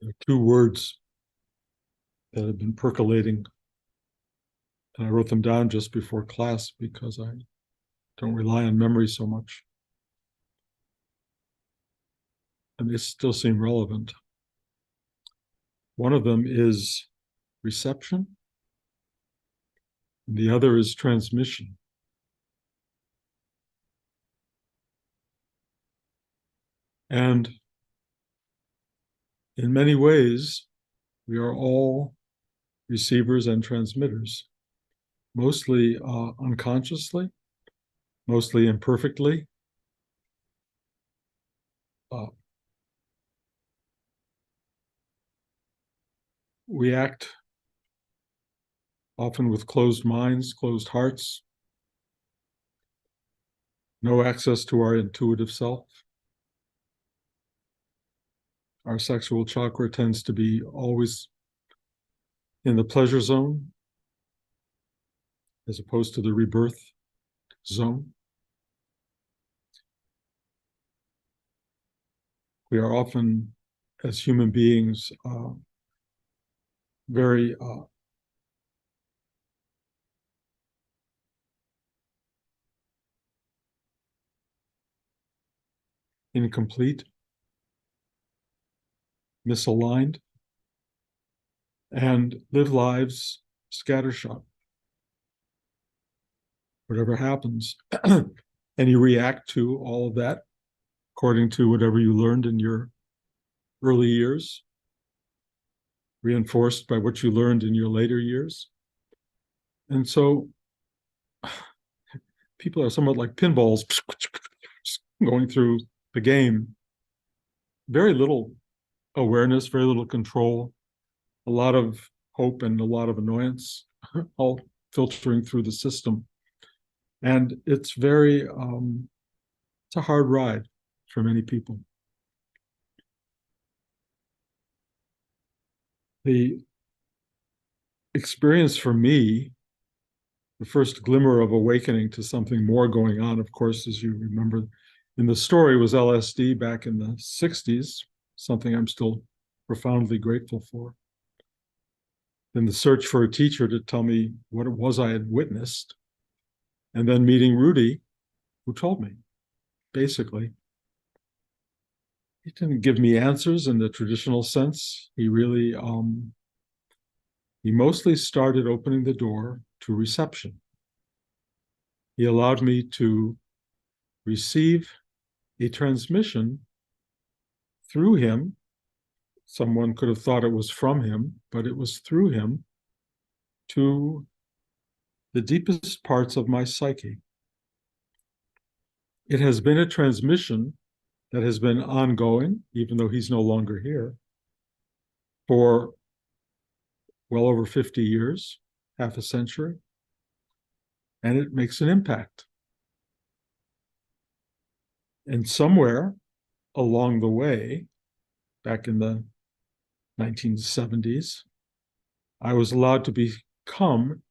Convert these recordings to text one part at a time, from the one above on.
There are two words that have been percolating, and I wrote them down just before class because I don't rely on memory so much. And they still seem relevant. One of them is reception, and the other is transmission. And in many ways, we are all receivers and transmitters, mostly unconsciously, mostly imperfectly. Uh, we act often with closed minds, closed hearts, no access to our intuitive self. Our sexual chakra tends to be always in the pleasure zone as opposed to the rebirth zone. We are often, as human beings, very incomplete, misaligned, and live lives scattershot. Whatever happens, and you react to all of that according to whatever you learned in your early years, reinforced by what you learned in your later years. And so people are somewhat like pinballs going through the game. Very little awareness, very little control, a lot of hope and a lot of annoyance, all filtering through the system. And it's a hard ride for many people. The experience for me, the first glimmer of awakening to something more going on, of course, as you remember in the story, was LSD back in the 60s, something I'm still profoundly grateful for. Then the search for a teacher to tell me what it was I had witnessed, and then meeting Rudy, who told me, basically. He didn't give me answers in the traditional sense. He mostly started opening the door to reception. He allowed me to receive a transmission through him. Someone could have thought it was from him, but it was through him to the deepest parts of my psyche. It has been a transmission that has been ongoing, even though he's no longer here, for well over 50 years, half a century, and it makes an impact. And somewhere along the way, back in the 1970s, I was allowed to become,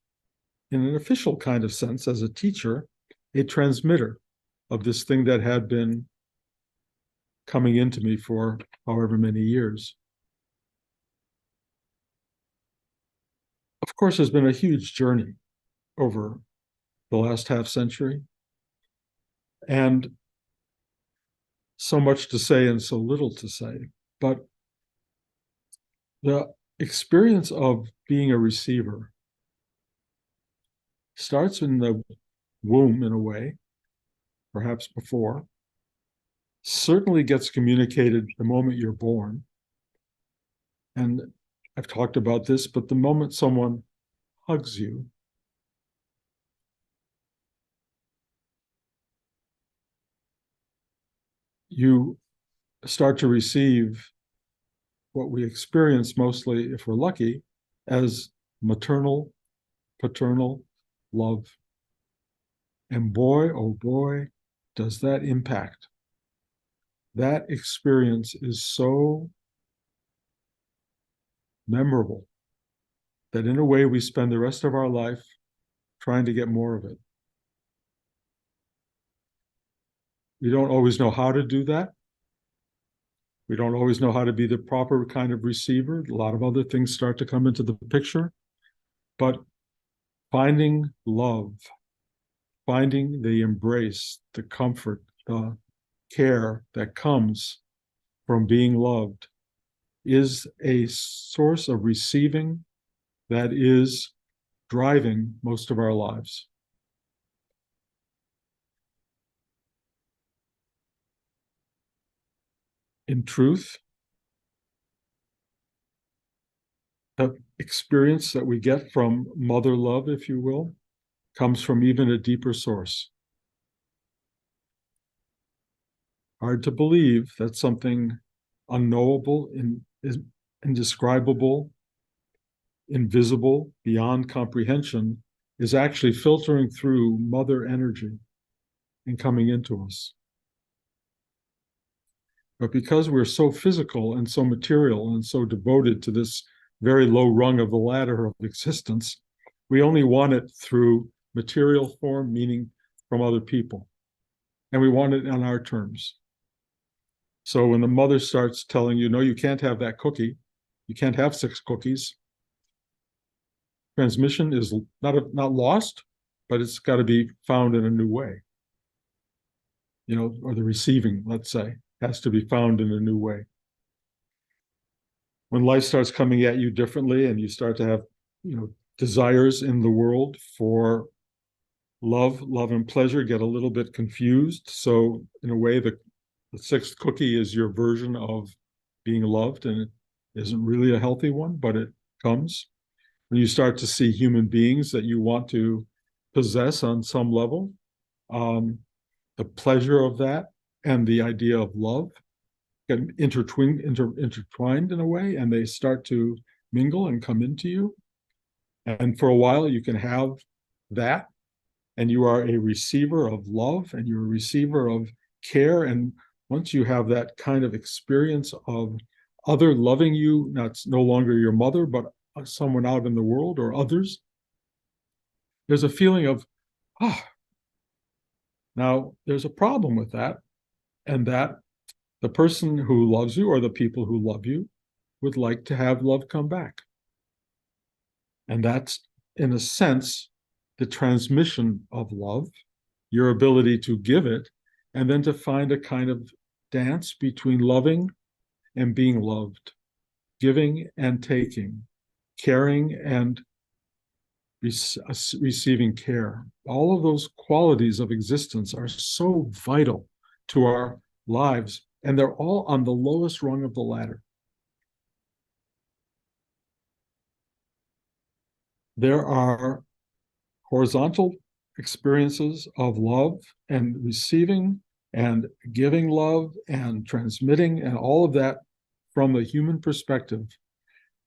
in an official kind of sense, as a teacher, a transmitter of this thing that had been coming into me for however many years. Of course, there's been a huge journey over the last half century, and so much to say and so little to say. But the experience of being a receiver starts in the womb in a way, perhaps before, certainly gets communicated the moment you're born. And I've talked about this, but the moment someone hugs you, you start to receive what we experience mostly, if we're lucky, as maternal, paternal love. And boy, oh boy, does that impact. That experience is so memorable that in a way we spend the rest of our life trying to get more of it. We don't always know how to do that, We don't always know how to be the proper kind of receiver. A lot of other things start to come into the picture. But finding love, finding the embrace, the comfort, the care that comes from being loved is a source of receiving that is driving most of our lives. In truth, the experience that we get from mother love, if you will, comes from even a deeper source. Hard to believe that something unknowable, indescribable, invisible, beyond comprehension is actually filtering through mother energy and coming into us. But because we're so physical and so material and so devoted to this very low rung of the ladder of existence, we only want it through material form, meaning from other people. And we want it on our terms. So when the mother starts telling you, no, you can't have that cookie, you can't have 6 cookies, transmission is not lost, but it's got to be found in a new way. Or the receiving, let's say, has to be found in a new way. When life starts coming at you differently and you start to have, desires in the world for love and pleasure get a little bit confused. So in a way, the 6th cookie is your version of being loved, and it isn't really a healthy one, but it comes. When you start to see human beings that you want to possess on some level, the pleasure of that and the idea of love get intertwined in a way, and they start to mingle and come into you. And for a while, you can have that, and you are a receiver of love, and you're a receiver of care. And once you have that kind of experience of other loving you, no longer your mother, but someone out in the world or others, there's a feeling of, Now, there's a problem with that, and that the person who loves you or the people who love you would like to have love come back. And that's, in a sense, the transmission of love, your ability to give it, and then to find a kind of dance between loving and being loved, giving and taking, caring and receiving care. All of those qualities of existence are so vital to our lives, and they're all on the lowest rung of the ladder. There are horizontal experiences of love and receiving and giving love and transmitting and all of that from the human perspective.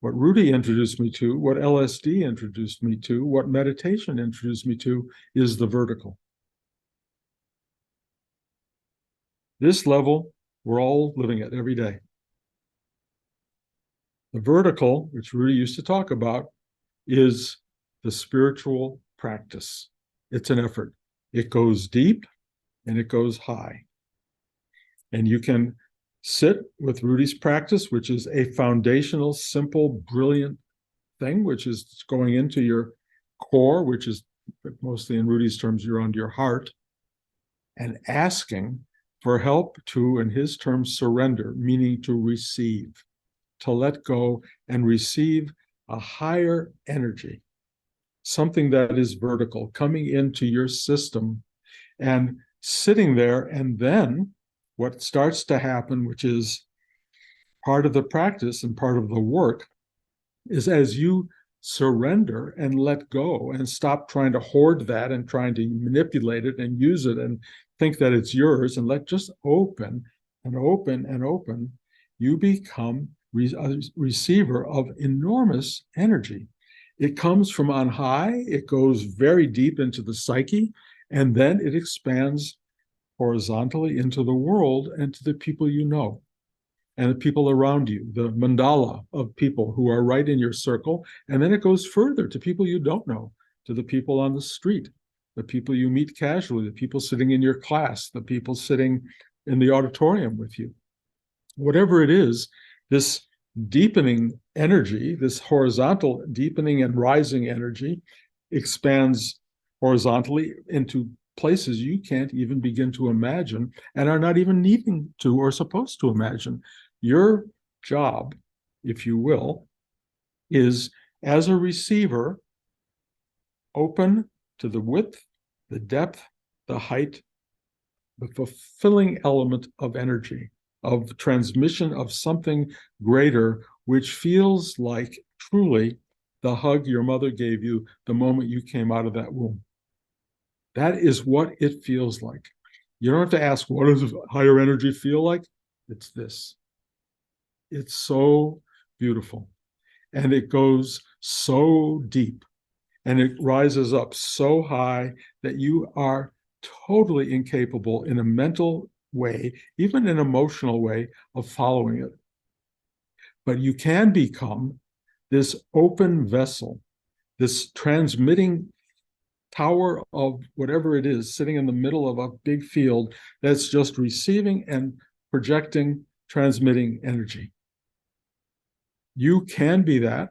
What Rudy introduced me to, what LSD introduced me to, what meditation introduced me to is the vertical. This level, we're all living at every day. The vertical, which Rudy used to talk about, is the spiritual practice. It's an effort. It goes deep and it goes high. And you can sit with Rudy's practice, which is a foundational, simple, brilliant thing, which is going into your core, which is mostly in Rudy's terms, you're onto your heart, and asking for help to, in his terms, surrender, meaning to receive, to let go and receive a higher energy, something that is vertical, coming into your system and sitting there. And then what starts to happen, which is part of the practice and part of the work, is as you surrender and let go and stop trying to hoard that and trying to manipulate it and use it and think that it's yours, and let just open and open and open, you become a receiver of enormous energy. It comes from on high, it goes very deep into the psyche, and then it expands horizontally into the world and to the people you know and the people around you, the mandala of people who are right in your circle. And then it goes further to people you don't know, to the people on the street, the people you meet casually, the people sitting in your class, the people sitting in the auditorium with you. whatever it is, this deepening energy, this horizontal deepening and rising energy, expands horizontally into places you can't even begin to imagine and are not even needing to or supposed to imagine. Your job, if you will, is as a receiver, open to the width, the depth, the height, the fulfilling element of energy, of transmission of something greater, which feels like truly the hug your mother gave you the moment you came out of that womb. That is what it feels like. You don't have to ask, what does higher energy feel like? It's this. It's so beautiful. And it goes so deep. And it rises up so high that you are totally incapable in a mental way, even an emotional way, of following it. But you can become this open vessel, this transmitting tower of whatever it is, sitting in the middle of a big field that's just receiving and projecting, transmitting energy. You can be that.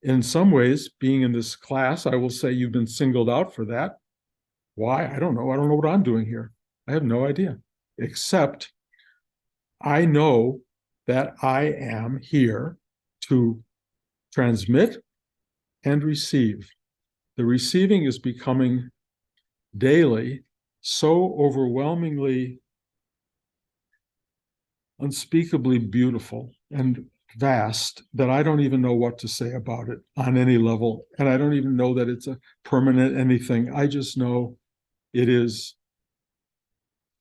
In some ways, being in this class, I will say you've been singled out for that. Why? I don't know. I don't know what I'm doing here. I have no idea, except I know that I am here to transmit and receive. The receiving is becoming daily so overwhelmingly, unspeakably beautiful and vast that I don't even know what to say about it on any level. And I don't even know that it's a permanent anything. I just know it is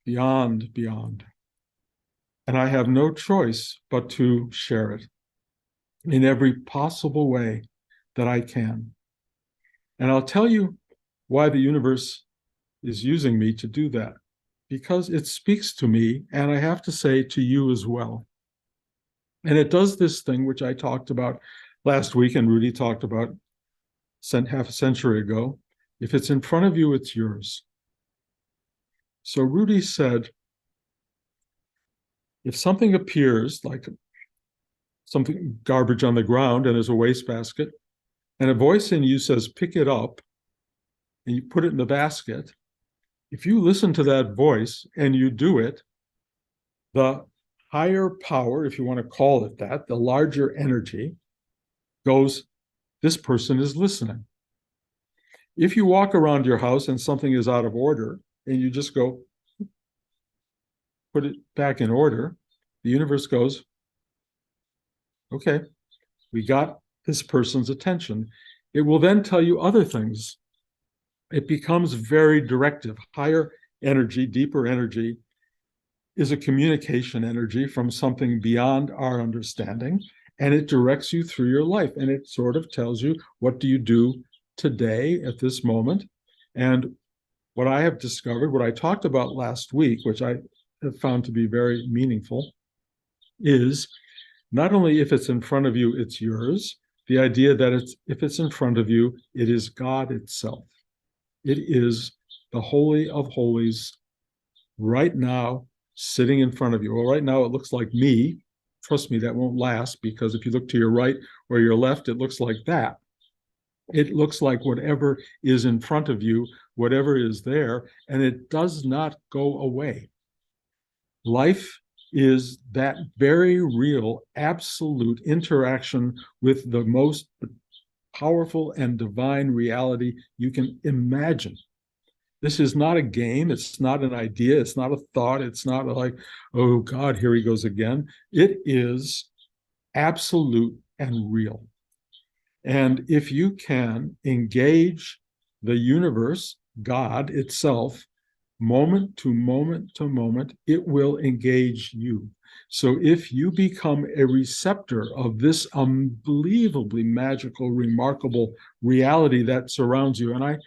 beyond, beyond. And I have no choice but to share it in every possible way that I can. And I'll tell you why the universe is using me to do that, because it speaks to me, and I have to say to you as well. And it does this thing, which I talked about last week, and Rudy talked about half a century ago. If it's in front of you, it's yours. So Rudy said, if something appears like something garbage on the ground and there's a wastebasket, and a voice in you says, pick it up, and you put it in the basket, if you listen to that voice and you do it, the higher power, if you want to call it that, the larger energy goes, this person is listening. If you walk around your house and something is out of order and you just go, put it back in order, the universe goes, okay, we got this person's attention. It will then tell you other things. It becomes very directive. Higher energy, deeper energy is a communication energy from something beyond our understanding, and it directs you through your life. And it sort of tells you, what do you do today at this moment? And what I have discovered, what I talked about last week, which I have found to be very meaningful, is not only if it's in front of you, it's yours, the idea that if it's in front of you, it is God itself. It is the Holy of Holies right now, sitting in front of you. Well, right now it looks like me. Trust me, that won't last, because if you look to your right or your left, it looks like that. It looks like whatever is in front of you, whatever is there, and it does not go away. Life is that very real, absolute interaction with the most powerful and divine reality you can imagine. This is not a game. It's not an idea. It's not a thought. It's not like, oh God, here he goes again. It is absolute and real. And if you can engage the universe, God itself, moment to moment to moment, it will engage you. So if you become a receptor of this unbelievably magical, remarkable reality that surrounds you, and I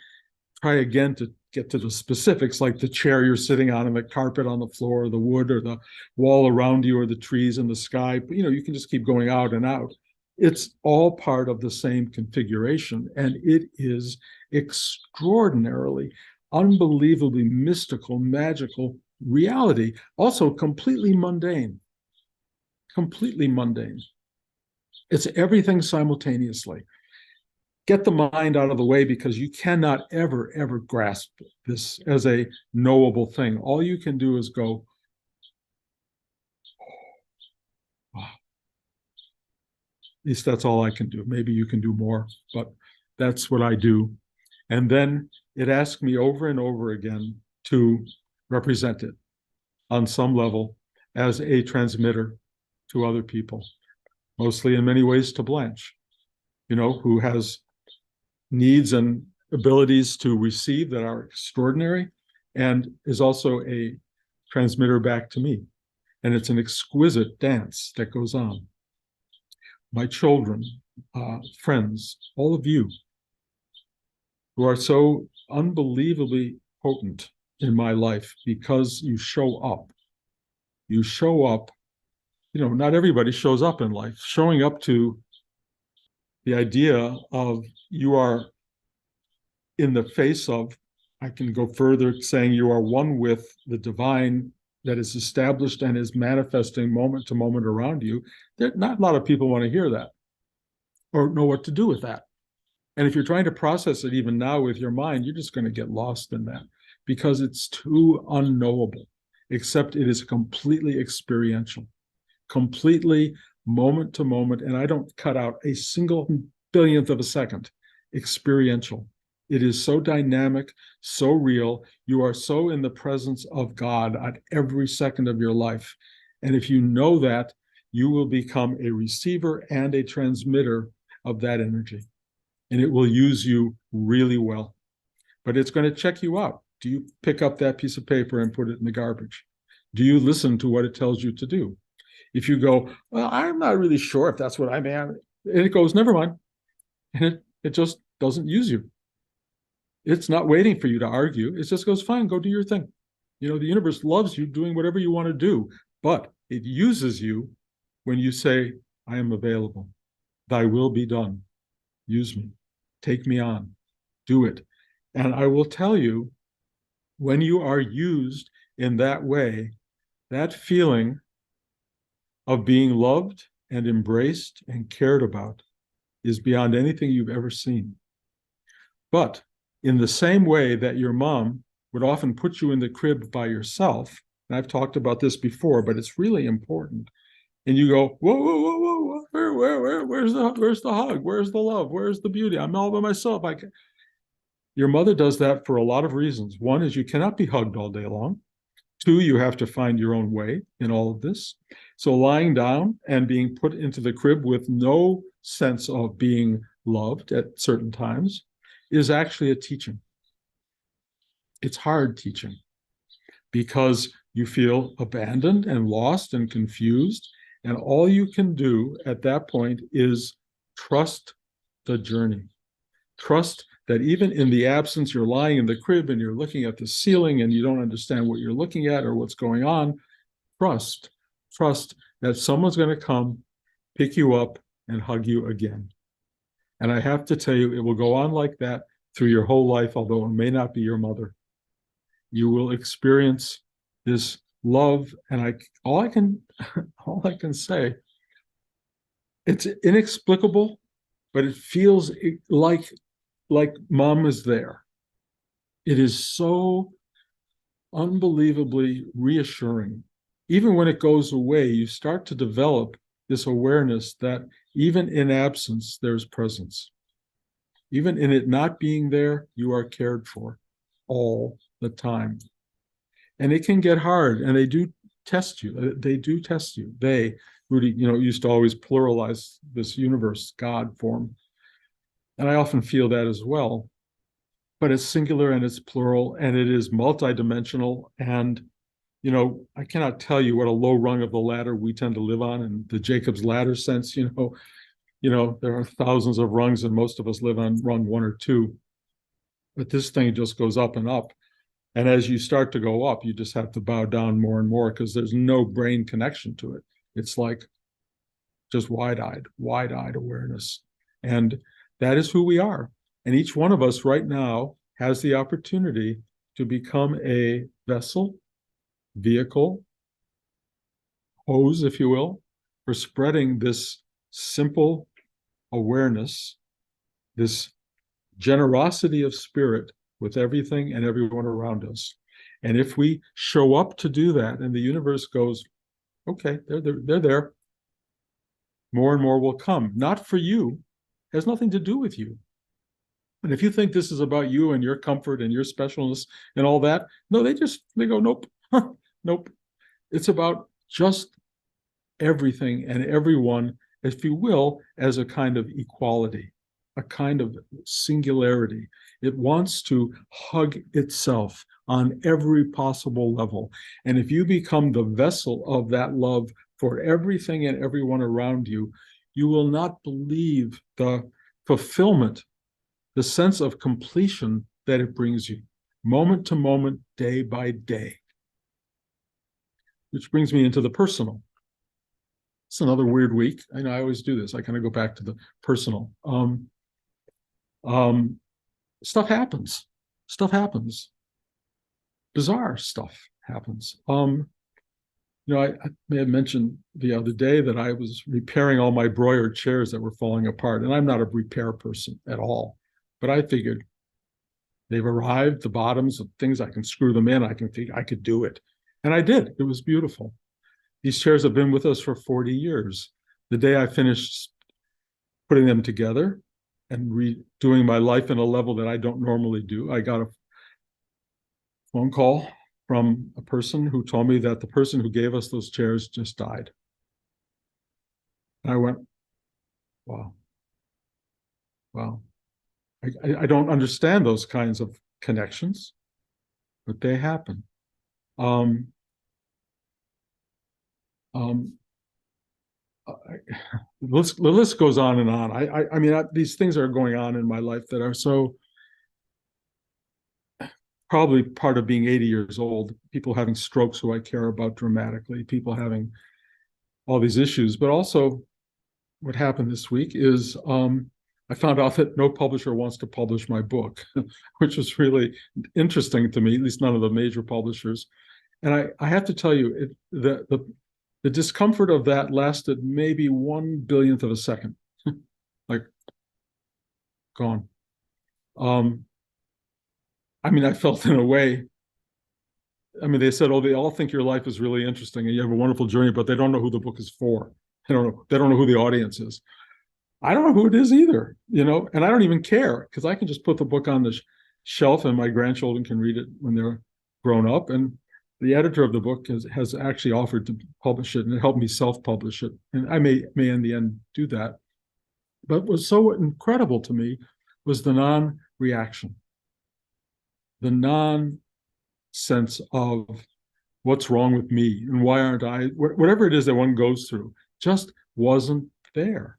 try again to get to the specifics, like the chair you're sitting on and the carpet on the floor, or the wood, or the wall around you, or the trees in the sky. But, you can just keep going out and out. It's all part of the same configuration, and it is extraordinarily, unbelievably mystical, magical reality, also completely mundane. completely mundane. It's everything simultaneously. Get the mind out of the way because you cannot ever, ever grasp this as a knowable thing. All you can do is go, wow. At least that's all I can do. Maybe you can do more, but that's what I do. And then it asks me over and over again to represent it on some level as a transmitter to other people, mostly in many ways to Blanche, who has needs and abilities to receive that are extraordinary and is also a transmitter back to me. And it's an exquisite dance that goes on. My children, friends, all of you who are so unbelievably potent in my life because you show up. You show up, not everybody shows up in life. Showing up to the idea of you are in the face of, I can go further saying you are one with the divine that is established and is manifesting moment to moment around you. Not a lot of people want to hear that or know what to do with that. And if you're trying to process it even now with your mind, you're just going to get lost in that because it's too unknowable, except it is completely experiential, completely moment to moment. And I don't cut out a single billionth of a second. Experiential. It is so dynamic, so real. You are so in the presence of God at every second of your life. And if you know that, you will become a receiver and a transmitter of that energy. And it will use you really well. But it's going to check you out. Do you pick up that piece of paper and put it in the garbage? Do you listen to what it tells you to do? If you go, well, I'm not really sure if that's what I mean, and it goes, never mind. And it just doesn't use you. It's not waiting for you to argue. It just goes, fine, go do your thing. The universe loves you doing whatever you want to do, but it uses you when you say, I am available. Thy will be done. Use me. Take me on. Do it. And I will tell you, when you are used in that way, that feeling of being loved and embraced and cared about is beyond anything you've ever seen. But in the same way that your mom would often put you in the crib by yourself, and I've talked about this before, but it's really important. And you go, whoa, whoa, whoa, whoa, where's the hug? Where's the love? Where's the beauty? I'm all by myself. Your mother does that for a lot of reasons. One is you cannot be hugged all day long. Two, you have to find your own way in all of this. So lying down and being put into the crib with no sense of being loved at certain times is actually a teaching. It's hard teaching because you feel abandoned and lost and confused. And all you can do at that point is trust the journey. Trust that even in the absence, you're lying in the crib and you're looking at the ceiling and you don't understand what you're looking at or what's going on. Trust that someone's going to come, pick you up, and hug you again. And I have to tell you, it will go on like that through your whole life, although it may not be your mother. You will experience this love, and all I can say, it's inexplicable, but it feels like mom is there. It is so unbelievably reassuring. Even when it goes away, you start to develop this awareness that even in absence, there's presence. Even in it not being there, you are cared for all the time. And it can get hard, and they do test you. They do test you. Rudy, used to always pluralize this universe, God form. And I often feel that as well. But it's singular and it's plural and it is multidimensional. And, I cannot tell you what a low rung of the ladder we tend to live on in the Jacob's ladder sense. There are thousands of rungs and most of us live on rung 1 or 2. But this thing just goes up and up. And as you start to go up, you just have to bow down more and more because there's no brain connection to it. It's like just wide-eyed awareness. And that is who we are. And each one of us right now has the opportunity to become a vessel, vehicle, hose, if you will, for spreading this simple awareness, this generosity of spirit with everything and everyone around us. And if we show up to do that, and the universe goes, okay, they're there, more and more will come. Not for you, it has nothing to do with you. And if you think this is about you and your comfort and your specialness and all that, no, they go, nope, nope. It's about just everything and everyone, if you will, as a kind of equality, a kind of singularity. It wants to hug itself on every possible level. And if you become the vessel of that love for everything and everyone around you, you will not believe the fulfillment, the sense of completion that it brings you, moment to moment, day by day. Which brings me into the personal. It's another weird week. I know I always do this. I kind of go back to the personal. Stuff happens. Stuff happens. Bizarre stuff happens. I may have mentioned the other day that I was repairing all my Breuer chairs that were falling apart, and I'm not a repair person at all. But I figured they've arrived, the bottoms of things, I can screw them in. I could do it. And I did. It was beautiful. These chairs have been with us for 40 years. The day I finished putting them together and redoing my life in a level that I don't normally do, I got a phone call from a person who told me that the person who gave us those chairs just died. And I went, wow. Wow. I don't understand those kinds of connections, but they happen. The list goes on and on. I mean, these things are going on in my life that are so probably part of being 80 years old, people having strokes who I care about dramatically, people having all these issues. But also what happened this week is I found out that no publisher wants to publish my book, which was really interesting to me, at least none of the major publishers. And I have to tell you, the discomfort of that lasted maybe 1/1000th of a second, like gone. I mean, I felt in a way, I mean, they said, oh, they all think your life is really interesting and you have a wonderful journey, but they don't know who the book is for. They don't know who the audience is. I don't know who it is either, and I don't even care because I can just put the book on the shelf and my grandchildren can read it when they're grown up. And the editor of the book has actually offered to publish it and help me self-publish it. And I may in the end do that. But what was so incredible to me was the non-reaction, the non-sense of what's wrong with me and why aren't I, whatever it is that one goes through, just wasn't there.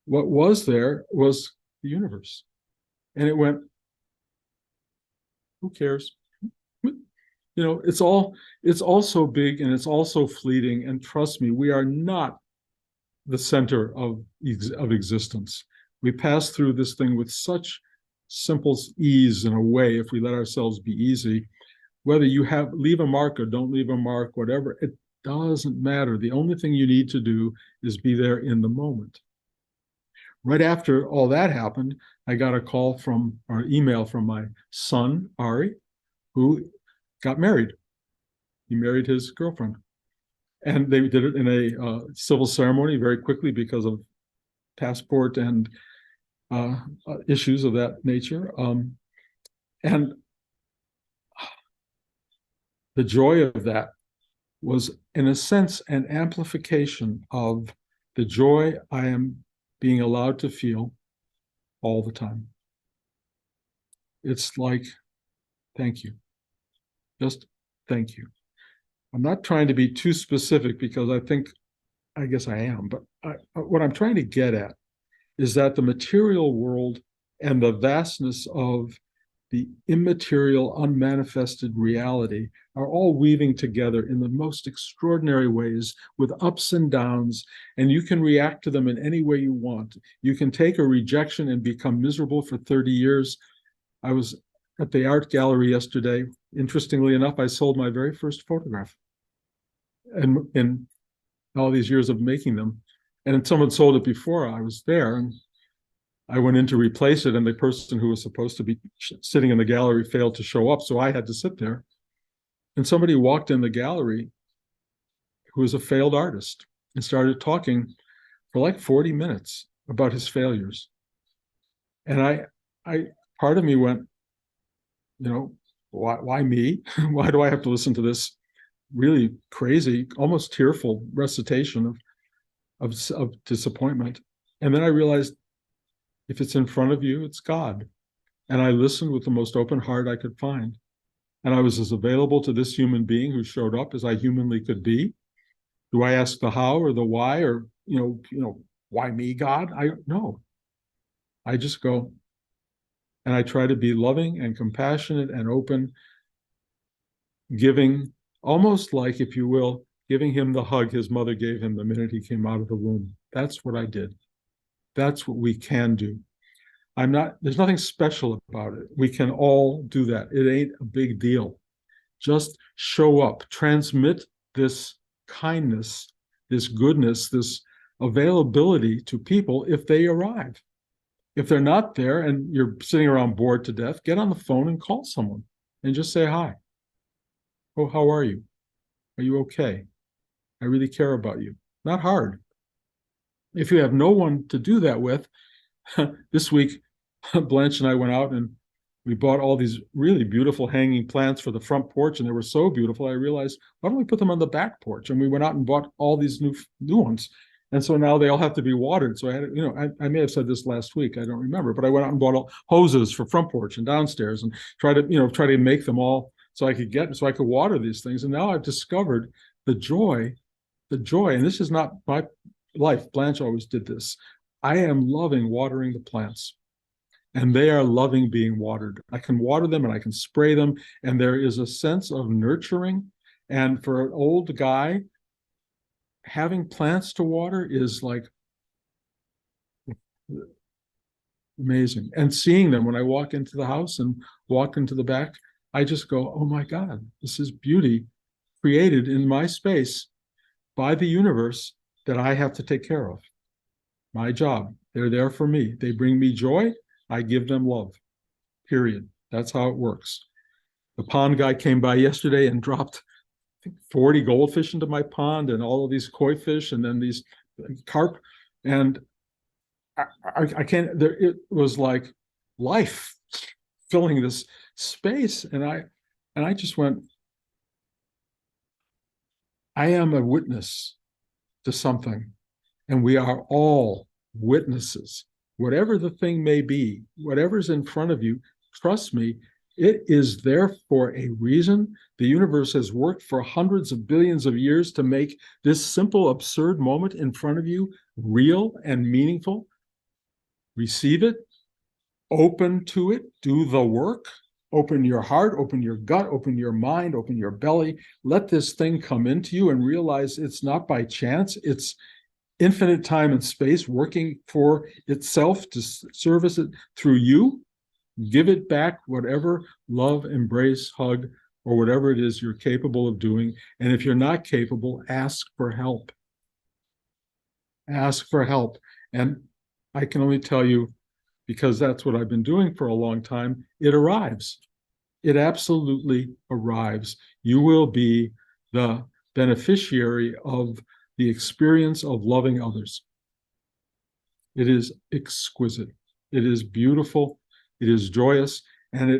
What was there was the universe. And it went, who cares? It's all so big and it's also fleeting. And trust me, we are not the center of existence. We pass through this thing with such simple ease in a way, if we let ourselves be easy. Whether you leave a mark or don't leave a mark, whatever, it doesn't matter. The only thing you need to do is be there in the moment. Right after all that happened, I got a call or email from my son, Ari, who got married. He married his girlfriend. And they did it in a civil ceremony very quickly because of passport and issues of that nature. And the joy of that was, in a sense, an amplification of the joy I am being allowed to feel all the time. It's like, thank you. Just thank you. I'm not trying to be too specific because I guess I am, but what I'm trying to get at is that the material world and the vastness of the immaterial, unmanifested reality are all weaving together in the most extraordinary ways with ups and downs, and you can react to them in any way you want. You can take a rejection and become miserable for 30 years. I was at the art gallery yesterday. Interestingly enough, I sold my very first photograph in all these years of making them. And someone sold it before I was there, and I went in to replace it, and the person who was supposed to be sitting in the gallery failed to show up, so I had to sit there. And somebody walked in the gallery who was a failed artist and started talking for like 40 minutes about his failures. And part of me went, why me? Why do I have to listen to this really crazy, almost tearful recitation of disappointment? And then I realized, if it's in front of you, it's God. And I listened with the most open heart I could find. And I was as available to this human being who showed up as I humanly could be. Do I ask the how or the why, or, why me, God? No. I just go, and I try to be loving and compassionate and open, giving, almost like, if you will, giving him the hug his mother gave him the minute he came out of the womb. That's what I did. That's what we can do. There's nothing special about it. We can all do that. It ain't a big deal. Just show up, transmit this kindness, this goodness, this availability to people if they arrive. If they're not there and you're sitting around bored to death, get on the phone and call someone and just say hi. Oh, how are you? Are you okay? I really care about you. Not hard. If you have no one to do that with, this week, Blanche and I went out and we bought all these really beautiful hanging plants for the front porch, and they were so beautiful, I realized, why don't we put them on the back porch? And we went out and bought all these new ones. And so now they all have to be watered. So I had, I may have said this last week, I don't remember, but I went out and bought all hoses for front porch and downstairs and try to make them all so I could water these things. And now I've discovered the joy, and this is not my life. Blanche always did this. I am loving watering the plants, and they are loving being watered. I can water them and I can spray them, and there is a sense of nurturing. And for an old guy, having plants to water is like amazing. And seeing them when I walk into the house and walk into the back, I just go, oh my God, this is beauty created in my space by the universe that I have to take care of. My job. They're there for me. They bring me joy. I give them love. Period. That's how it works. The pond guy came by yesterday and dropped, I think, 40 goldfish into my pond, and all of these koi fish, and then these carp. And I can't, it was like life filling this space. And I just went, I am a witness to something, and we are all witnesses. Whatever the thing may be, whatever's in front of you, trust me, it is there for a reason. The universe has worked for hundreds of billions of years to make this simple, absurd moment in front of you real and meaningful. Receive it, open to it, do the work, open your heart, open your gut, open your mind, open your belly. Let this thing come into you and realize it's not by chance. It's infinite time and space working for itself to service it through you. Give it back whatever love, embrace, hug, or whatever it is you're capable of doing. And if you're not capable, ask for help. Ask for help. And I can only tell you, because that's what I've been doing for a long time, it arrives. It absolutely arrives. You will be the beneficiary of the experience of loving others. It is exquisite. It is beautiful. It is joyous. And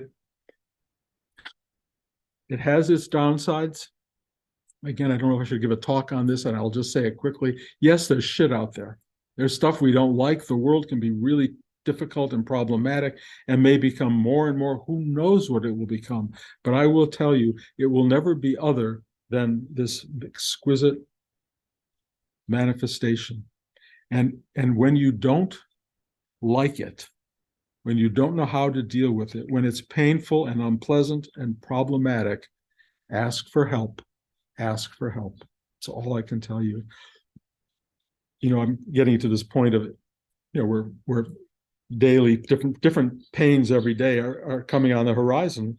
it has its downsides. Again, I don't know if I should give a talk on this, and I'll just say it quickly. Yes, there's shit out there. There's stuff we don't like. The world can be really difficult and problematic and may become more and more. Who knows what it will become? But I will tell you, it will never be other than this exquisite manifestation. And when you don't like it, when you don't know how to deal with it, when it's painful and unpleasant and problematic, ask for help. Ask for help. That's all I can tell you. I'm getting to this point of, we're daily different pains every day are coming on the horizon.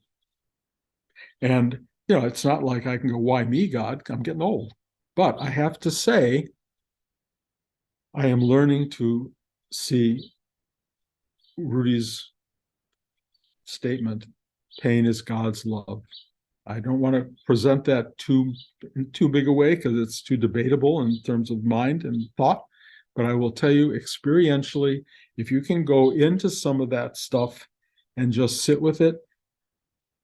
And, it's not like I can go, why me, God? I'm getting old. But I have to say, I am learning to see Rudy's statement, pain is God's love. I don't want to present that too big a way because it's too debatable in terms of mind and thought. But I will tell you experientially, if you can go into some of that stuff and just sit with it,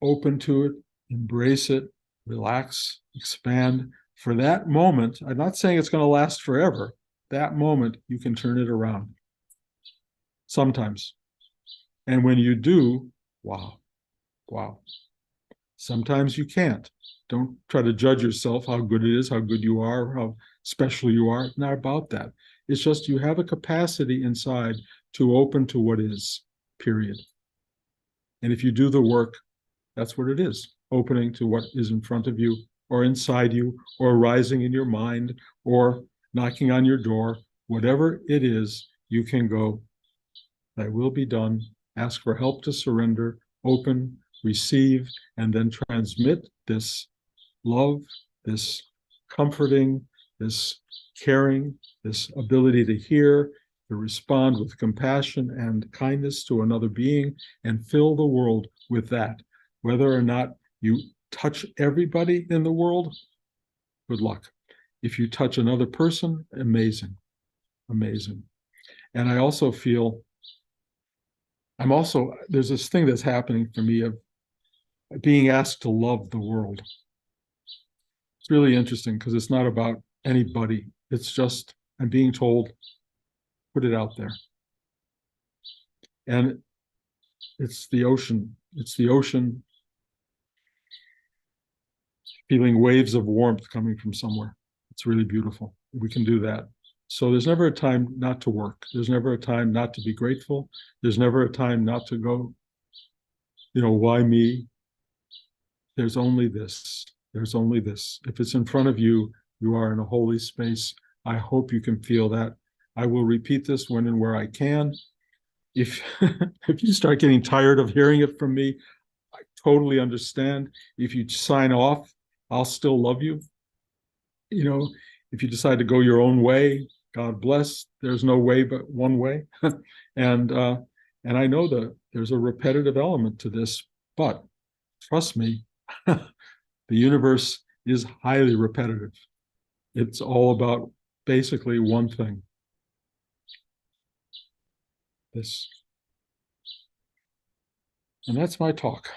open to it, embrace it, relax, expand, for that moment, I'm not saying it's going to last forever. That moment, you can turn it around sometimes. And when you do, wow, wow. Sometimes you can't. Don't try to judge yourself how good it is, how good you are, how special you are. It's not about that. It's just you have a capacity inside to open to what is, period. And if you do the work, that's what it is, opening to what is in front of you or inside you or rising in your mind or knocking on your door. Whatever it is, you can go, thy will be done, ask for help to surrender, open, receive, and then transmit this love, this comforting, this caring, this ability to hear, to respond with compassion and kindness to another being, and fill the world with that. Whether or not you touch everybody in the world, good luck. If you touch another person, amazing, amazing. And I also feel, there's this thing that's happening for me of being asked to love the world. It's really interesting because it's not about anybody. It's just, I'm being told, put it out there. And it's the ocean. It's the ocean feeling waves of warmth coming from somewhere. It's really beautiful. We can do that. So there's never a time not to work. There's never a time not to be grateful. There's never a time not to go, why me? There's only this. There's only this. If it's in front of you, you are in a holy space. I hope you can feel that. I will repeat this when and where I can. If if you start getting tired of hearing it from me, I totally understand. If you sign off, I'll still love you. If you decide to go your own way, God bless. There's no way but one way. and I know that there's a repetitive element to this, but trust me, the universe is highly repetitive. It's all about basically one thing. This. And that's my talk.